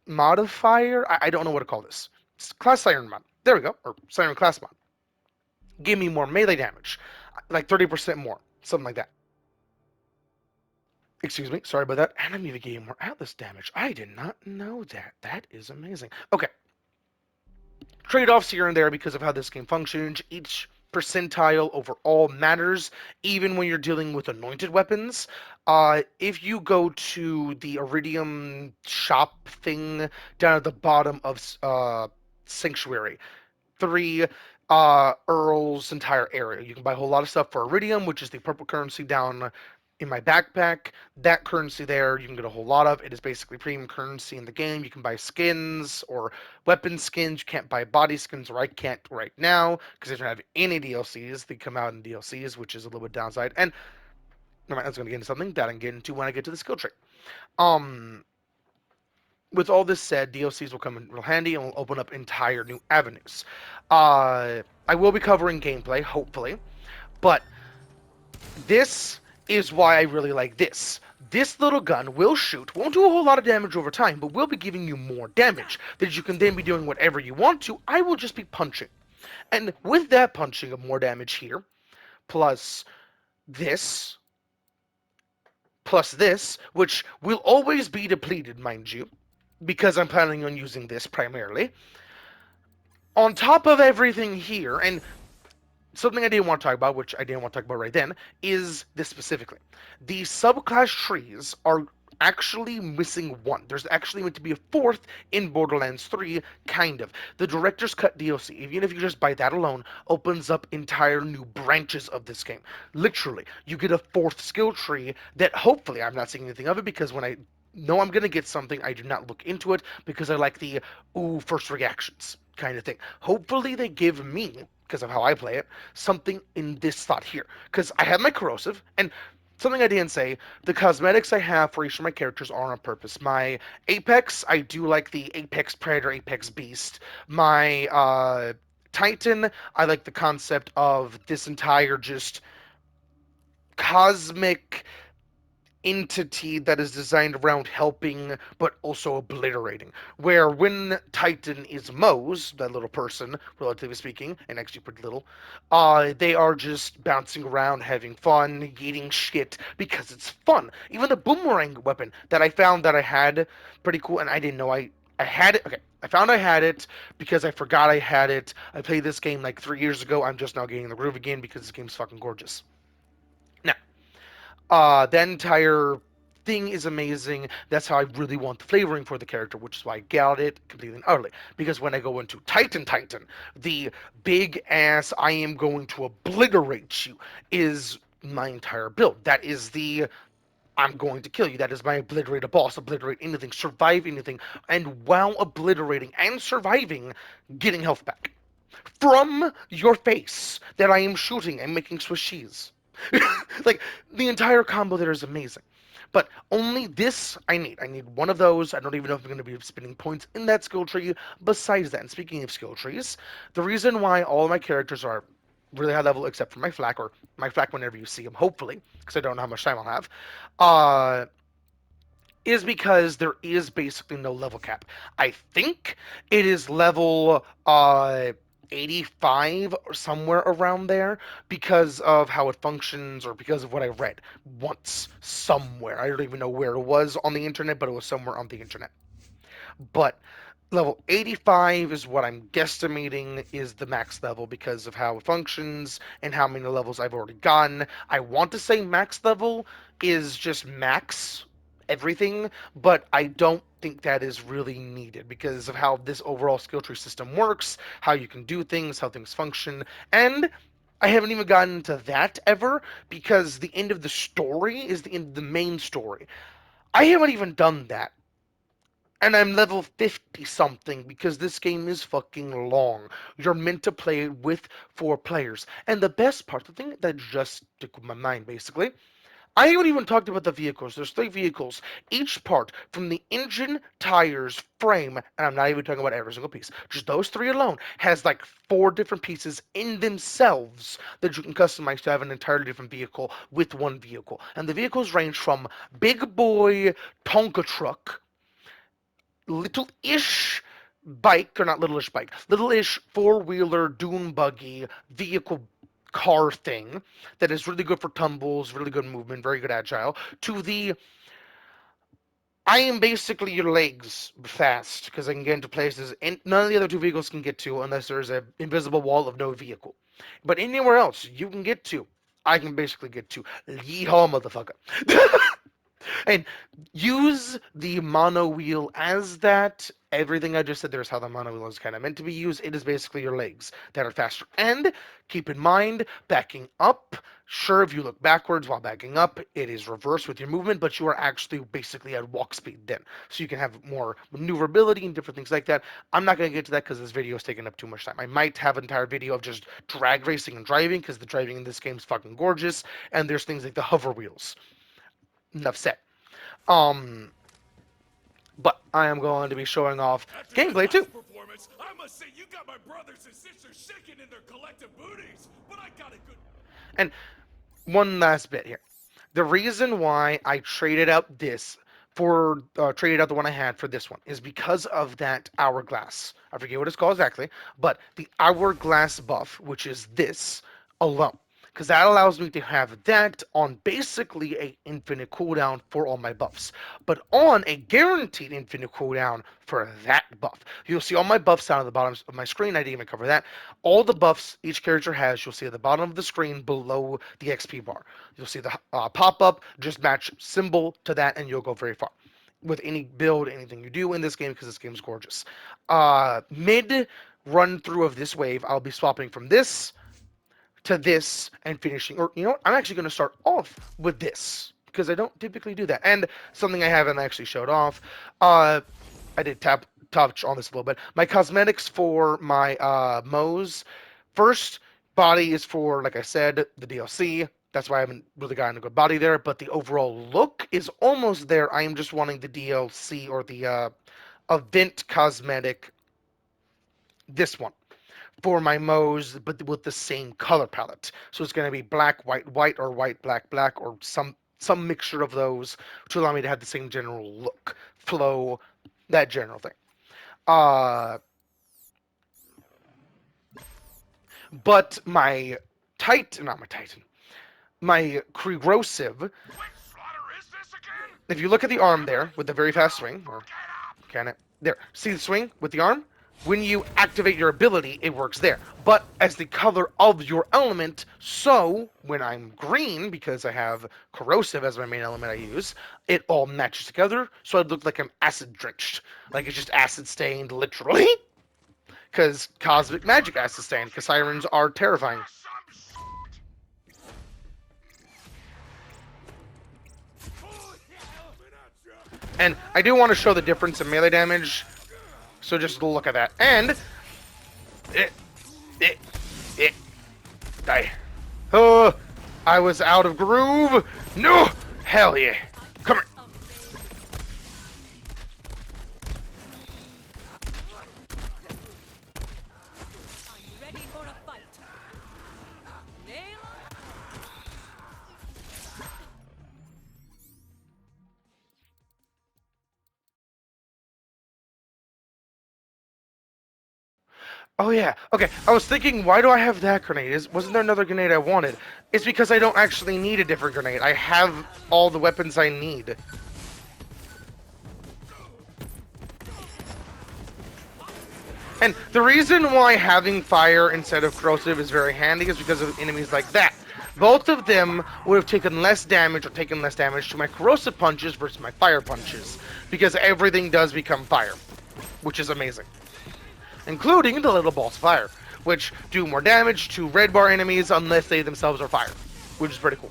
modifier, I don't know what to call this. It's class siren mod. There we go, or siren class mod. Give me more melee damage, like 30% more, something like that. Excuse me, sorry about that. And I'm even getting more atlas damage. I did not know that. That is amazing. Okay, trade-offs here and there because of how this game functions. Each percentile overall matters, even when you're dealing with anointed weapons. If you go to the Iridium shop thing down at the bottom of Sanctuary, 3 Earl's entire area. You can buy a whole lot of stuff for Iridium, which is the purple currency down in my backpack. That currency there, you can get a whole lot of. It is basically premium currency in the game. You can buy skins or weapon skins. You can't buy body skins, or I can't right now because they don't have any DLCs. They come out in DLCs, which is a little bit downside. And never mind, I was going to get into something that I can get into when I get to the skill tree. Um, with all this said, DLCs will come in real handy and will open up entire new avenues. I will be covering gameplay, hopefully, but this is why I really like this. This little gun will shoot, won't do a whole lot of damage over time, but will be giving you more damage that you can then be doing whatever you want to. I will just be punching. And with that punching of more damage here, plus this, plus this, which will always be depleted, mind you, because I'm planning on using this primarily. On top of everything here, and something I didn't want to talk about, which I didn't want to talk about right then, is this specifically. The subclass trees are actually missing one. There's actually meant to be a fourth in Borderlands 3, kind of. The Director's Cut DLC, even if you just buy that alone, opens up entire new branches of this game. Literally, you get a fourth skill tree that hopefully, I'm not seeing anything of it because when I know I'm going to get something, I do not look into it because I like the, ooh, first reactions kind of thing. Hopefully they give me, because of how I play it, something in this thought here. Because I have my corrosive, and something I didn't say, the cosmetics I have for each of my characters are on purpose. My Apex, I do like the Apex Predator, Apex Beast. My Titan, I like the concept of this entire just cosmic entity that is designed around helping but also obliterating. Where when Titan is Moe's, that little person, relatively speaking, and actually pretty little, they are just bouncing around, having fun, eating shit because it's fun. Even the boomerang weapon that I found that I had, pretty cool, and I didn't know I had it. Okay, I found I had it because I forgot I had it. I played this game like 3 years ago. I'm just now getting the groove again because this game's fucking gorgeous. Now, that entire thing is amazing. That's how I really want the flavoring for the character, which is why I got it completely and utterly. Because when I go into Titan, the big ass I am going to obliterate you is my entire build. That is the I'm going to kill you. That is my obliterate a boss, obliterate anything, survive anything, and while obliterating and surviving, getting health back from your face that I am shooting and making Swiss cheese. Like, the entire combo there is amazing. But only this I need. I need one of those. I don't even know if I'm going to be spending points in that skill tree. Besides that, and speaking of skill trees, the reason why all of my characters are really high level, except for my flak, or my flak whenever you see him, hopefully, because I don't know how much time I'll have, uh, is because there is basically no level cap. I think it is level 85 or somewhere around there because of how it functions or because of what I read once somewhere. I don't even know where it was on the internet, but it was somewhere on the internet. But level 85 is what I'm guesstimating is the max level because of how it functions and how many levels I've already gotten. I want to say max level is just max everything, but I don't think that is really needed because of how this overall skill tree system works, how you can do things, how things function, and I haven't even gotten into that ever because the end of the story is the end of the main story. I haven't even done that. And I'm level 50 something because this game is fucking long. You're meant to play it with 4 players. And the best part, the thing that just stuck with my mind basically, I haven't even talked about the vehicles. There's 3 vehicles. Each part, from the engine, tires, frame, and I'm not even talking about every single piece, just those 3 alone, has like 4 different pieces in themselves that you can customize to have an entirely different vehicle with one vehicle. And the vehicles range from big boy Tonka truck, little-ish bike, or not little-ish bike, little-ish four-wheeler dune buggy vehicle car thing that is really good for tumbles, really good movement, very good agile, to the I am basically your legs fast because I can get into places and none of the other 2 vehicles can get to unless there's an invisible wall of no vehicle. But anywhere else you can get to, I can basically get to. Yeehaw, motherfucker. And use the mono wheel as that. Everything I just said there is how the mono wheel is kind of meant to be used. It is basically your legs that are faster. And keep in mind, backing up, sure, if you look backwards while backing up, it is reversed with your movement, but you are actually basically at walk speed then. So you can have more maneuverability and different things like that. I'm not going to get to that because this video is taking up too much time. I might have an entire video of just drag racing and driving because the driving in this game is fucking gorgeous. And there's things like the hover wheels. Enough said. Um, but I am going to be showing off gameplay too. I must say you got my brothers and sisters shaking in their collective booties, but I got a good. And one last bit here. The reason why I traded out this for traded out the one I had for this one is because of that hourglass. I forget what it's called exactly, but the hourglass buff, which is this alone, because that allows me to have that on basically a infinite cooldown for all my buffs, but on a guaranteed infinite cooldown for that buff. You'll see all my buffs down at the bottom of my screen. I didn't even cover that. All the buffs each character has, you'll see at the bottom of the screen below the XP bar. You'll see the pop-up, just match symbol to that, and you'll go very far with any build, anything you do in this game, because this game is gorgeous. Mid run through of this wave, I'll be swapping from this to this and finishing, or you know what, I'm actually going to start off with this because I don't typically do that. And something I haven't actually showed off, I did touch on this a little bit. My cosmetics for my Moes, first body is for, like I said, the DLC. That's why I haven't really gotten a good body there, but the overall look is almost there. I am just wanting the DLC or the event cosmetic, this one, for my Moes, but with the same color palette. So it's going to be black, white, white, or white, black, black, or some mixture of those to allow me to have the same general look, flow, that general thing. Uh, but my Titan, my corrosive. Which slaughter is this again? If you look at the arm there with the very fast swing, or can it? There, see the swing with the arm? When you activate your ability, it works there. But as the color of your element, so when I'm green, because I have corrosive as my main element I use, it all matches together, so it looks like I'm acid drenched. Like it's just acid stained, literally. Because cosmic magic acid stained, because sirens are terrifying. And I do want to show the difference in melee damage, so just look at that. And die. Oh, I was out of groove. No, hell yeah. Come here. Ready for a fight. Nail. Oh yeah, okay, I was thinking, why do I have that grenade? Wasn't there another grenade I wanted? It's because I don't actually need a different grenade. I have all the weapons I need. And the reason why having fire instead of corrosive is very handy is because of enemies like that. both of them would have taken less damage or taken less damage to my corrosive punches versus my fire punches, because everything does become fire, which is amazing, including the little balls of fire, which do more damage to red bar enemies unless they themselves are fire, which is pretty cool.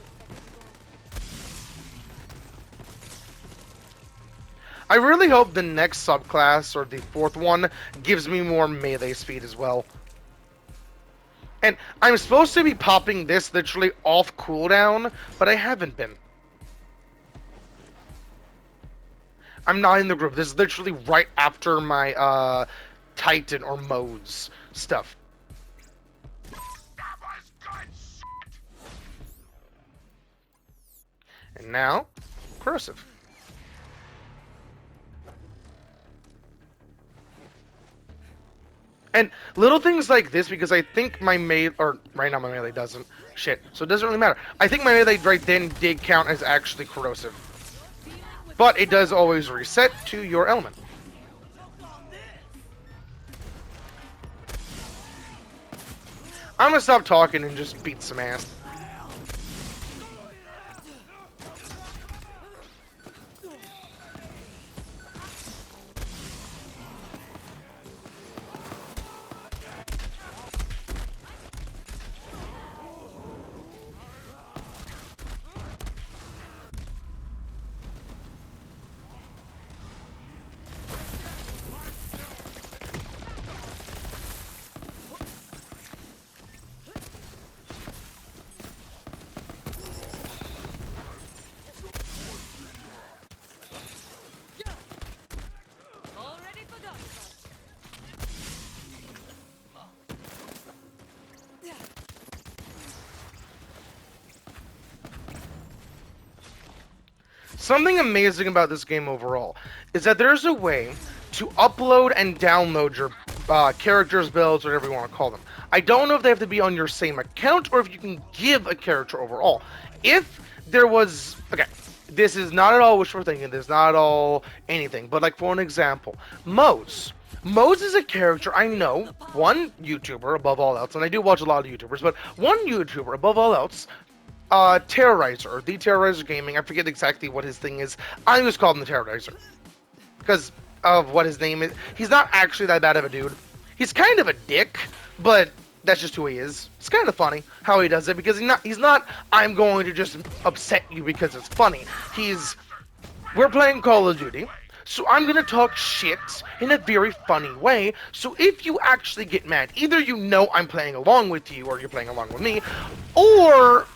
I really hope the next subclass, or the fourth one, gives me more melee speed as well. And I'm supposed to be popping this literally off cooldown, but I haven't been. I'm not in the group. This is literally right after my Titan or modes stuff. And now, corrosive. And little things like this, because I think my melee, or right now my melee doesn't. Shit. So it doesn't really matter. I think my melee right then did count as actually corrosive. But it does always reset to your element. I'm gonna stop talking and just beat some ass. Already forgot. Something amazing about this game overall is that there's a way to upload and download your characters, builds, whatever you want to call them. I don't know if they have to be on your same account or if you can give a character overall. If there was... Okay, this is not at all wishful thinking, this is not at all anything, but like for an example, Mose. Mose is a character I know, one YouTuber above all else, and I do watch a lot of YouTubers, but one YouTuber above all else, Terrorizer, or The Terrorizer Gaming, I forget exactly what his thing is. I just call him the Terrorizer, because of what his name is. He's not actually that bad of a dude. He's kind of a dick, but that's just who he is. It's kind of funny how he does it, because he's not, I'm going to just upset you because it's funny. We're playing Call of Duty, so I'm going to talk shit in a very funny way, so if you actually get mad, either you know I'm playing along with you, or you're playing along with me, or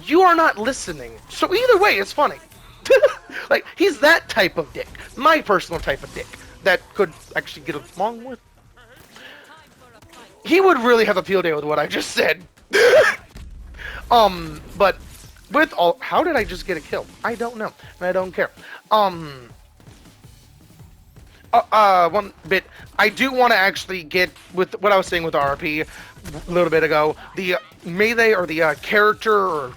you are not listening. So either way, it's funny. Like, he's that type of dick. My personal type of dick that could actually get along with. He would really have a field day with what I just said. But with all... How did I just get a kill? I don't know. And I don't care. One bit... I do want to actually get, with what I was saying with RP a little bit ago, the melee or the character or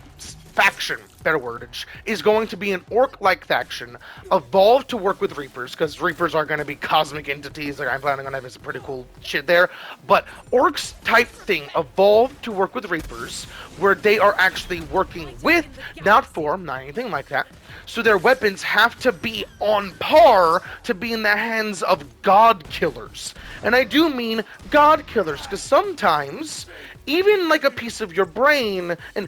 faction, better wordage, is going to be an orc-like faction, evolved to work with Reapers, because Reapers are going to be cosmic entities, like I'm planning on having some pretty cool shit there, but orcs type thing evolved to work with Reapers, where they are actually working with, not for, not anything like that, so their weapons have to be on par to be in the hands of god killers. And I do mean god killers, because sometimes, even like a piece of your brain, and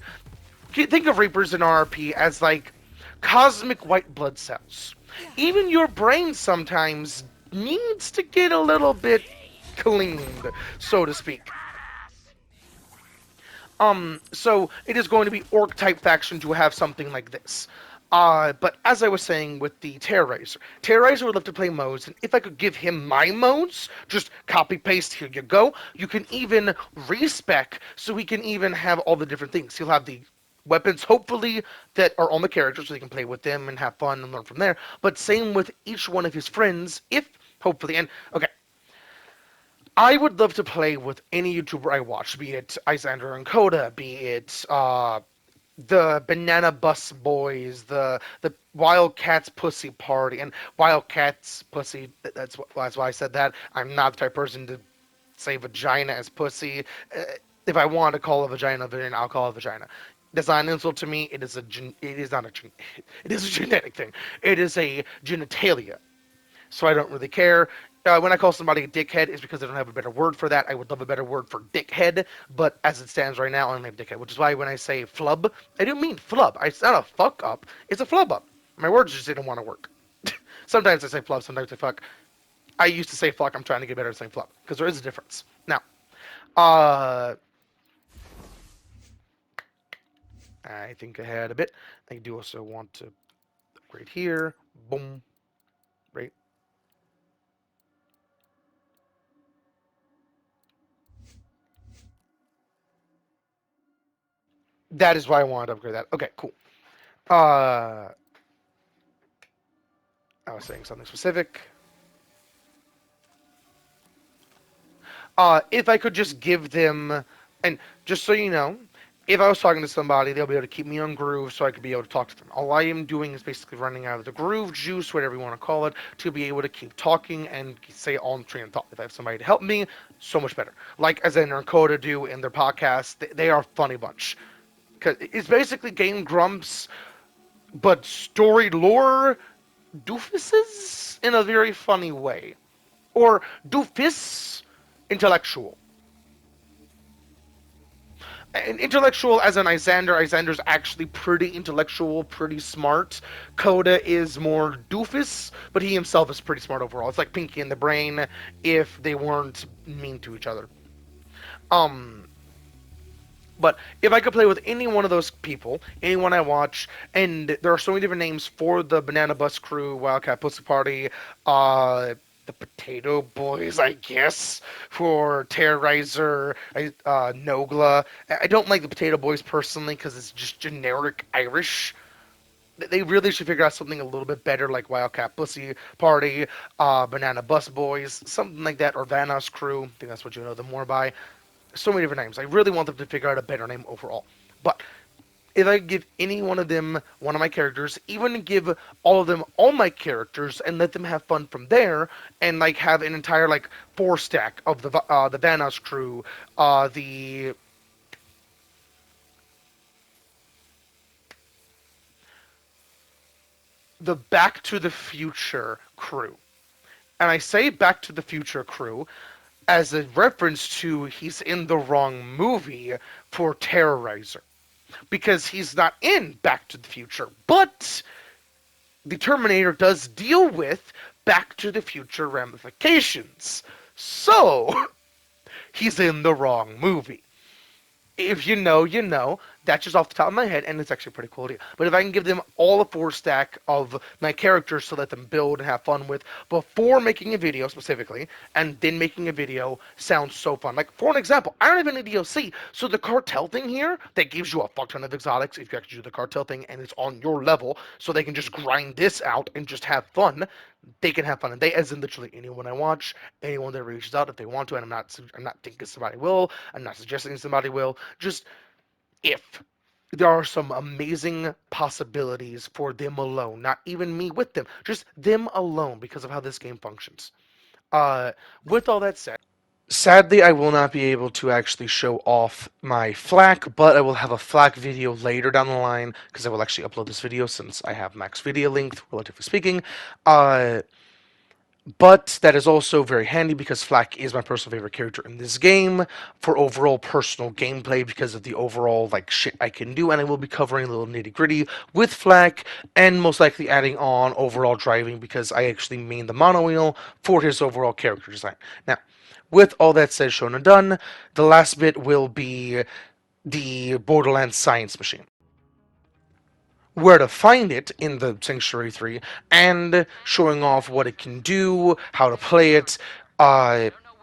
think of Reapers in RP as like cosmic white blood cells. Even your brain sometimes needs to get a little bit cleaned, so to speak. So it is going to be orc type faction to have something like this. But as I was saying with the Terrorizer would love to play modes, and if I could give him my modes, just copy paste, here you go. You can even respec, so he can even have all the different things. He'll have the weapons, hopefully, that are on the character, so he can play with them and have fun and learn from there. But same with each one of his friends, if, hopefully, and, okay. I would love to play with any YouTuber I watch, be it Islander and Coda, be it, the Banana Bus Boys, the Wildcats Pussy Party, and Wildcats Pussy, that's why I said that. I'm not the type of person to say vagina as pussy. If I want to call a vagina, then I'll call it vagina. Design insult to me, it is not a it is a genetic thing. It is a genitalia. So I don't really care. When I call somebody a dickhead, it's because I don't have a better word for that. I would love a better word for dickhead, but as it stands right now, I don't have dickhead, which is why when I say flub, I do mean flub. It's not a fuck up, it's a flub up. My words just didn't want to work. Sometimes I say flub, sometimes I fuck. I used to say fuck, I'm trying to get better at saying flub, because there is a difference. Now, uh, I think I had a bit. I do also want to upgrade here. Boom. Right. That is why I wanted to upgrade that. Okay, cool. Uh, I was saying something specific. If I could just give them, and just so you know, if I was talking to somebody, they'll be able to keep me on groove so I could be able to talk to them. All I am doing is basically running out of the groove juice, whatever you want to call it, to be able to keep talking and say on train of thought. If I have somebody to help me, so much better. Like as and Coda do in their podcast, they are a funny bunch. Cause it's basically Game Grumps, but story lore doofuses in a very funny way. Or doofus intellectual. And intellectual as an Izander. Izander's actually pretty intellectual, pretty smart. Coda is more doofus, but he himself is pretty smart overall. It's like Pinky and the Brain if they weren't mean to each other. Um, But if I could play with any one of those people, anyone I watch, and there are so many different names for the Banana Bus Crew, Wildcat Pussy Party, the Potato Boys, I guess, for Terrorizer, Nogla. I don't like the Potato Boys personally because it's just generic Irish. They really should figure out something a little bit better, like Wildcat Pussy Party, Banana Bus Boys, something like that, or Vanos Crew. I think that's what you know them more by. So many different names. I really want them to figure out a better name overall. But if I give any one of them one of my characters, even give all of them all my characters and let them have fun from there, and like have an entire like 4 stack of the Vanos crew, the Back to the Future crew. And I say Back to the Future crew as a reference to he's in the wrong movie for Terrorizer. Because he's not in Back to the Future. But the Terminator does deal with Back to the Future ramifications. So, he's in the wrong movie. If you know, you know. That's just off the top of my head, and it's actually a pretty cool idea. But if I can give them all a 4 stack of my characters to let them build and have fun with before making a video specifically, and then making a video sounds so fun. Like, for an example, I don't have any DLC, so the cartel thing here, that gives you a fuck ton of exotics if you actually do the cartel thing, and it's on your level, so they can just grind this out and just have fun. They can have fun, and they, as in literally anyone I watch, anyone that reaches out if they want to, and I'm not thinking somebody will, I'm not suggesting somebody will, just if there are some amazing possibilities for them alone, not even me with them, just them alone because of how this game functions. Uh, with all that said, sadly, I will not be able to actually show off my FLAC, but I will have a FLAC video later down the line because I will actually upload this video since I have max video length, relatively speaking. Uh, But that is also very handy because Flack is my personal favorite character in this game for overall personal gameplay because of the overall like shit I can do, and I will be covering a little nitty gritty with Flack and most likely adding on overall driving because I actually main the mono wheel for his overall character design. Now, with all that said, shown and done, the last bit will be the Borderlands science machine, where to find it in the Sanctuary 3, and showing off what it can do, how to play it.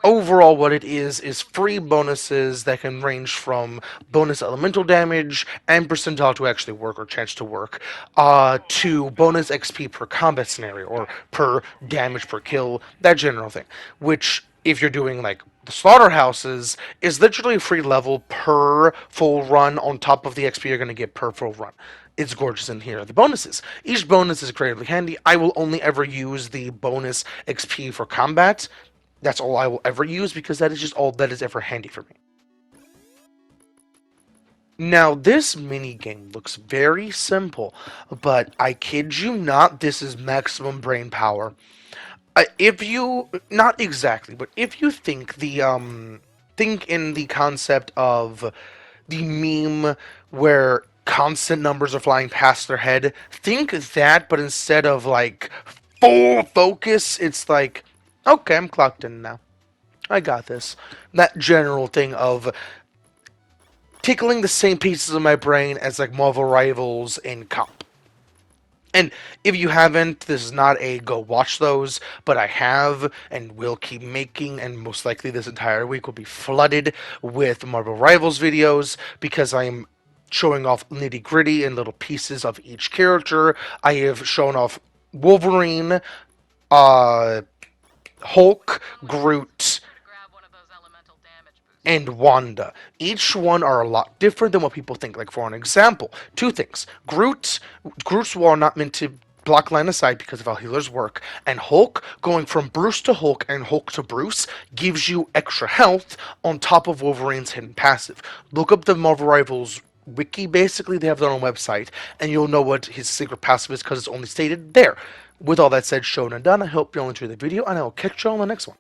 Overall, what it is free bonuses that can range from bonus elemental damage and percentile to actually work or chance to work, to bonus XP per combat scenario or per damage per kill, that general thing. Which, if you're doing like the slaughterhouses, is literally a free level per full run on top of the XP you're going to get per full run. It's gorgeous, and here are the bonuses. Each bonus is incredibly handy. I will only ever use the bonus XP for combat. That's all I will ever use because that is just all that is ever handy for me. Now, this minigame looks very simple, but I kid you not, this is maximum brain power. If you, not exactly, but if you think in the concept of the meme where constant numbers are flying past their head, think that, but instead of like full focus, it's like, okay, I'm clocked in now. I got this. That general thing of tickling the same pieces of my brain as like Marvel Rivals and Comp. And if you haven't, this is not a go watch those, but I have and will keep making, and most likely this entire week will be flooded with Marvel Rivals videos because I am showing off nitty gritty and little pieces of each character. I have shown off Wolverine, uh, Hulk, Groot, Grab one of those elemental damage boosters. and Wanda. Each one are a lot different than what people think. Like for an example, two things: Groot's wall not meant to block line of sight because of how healers work, and Hulk going from Bruce to Hulk and Hulk to Bruce gives you extra health on top of Wolverine's hidden passive. Look up the Marvel Rivals wiki. Basically, they have their own website, and you'll know what his secret passive is because it's only stated there. With all that said, shown and done, I hope you all enjoyed the video, and I will catch you all on the next one.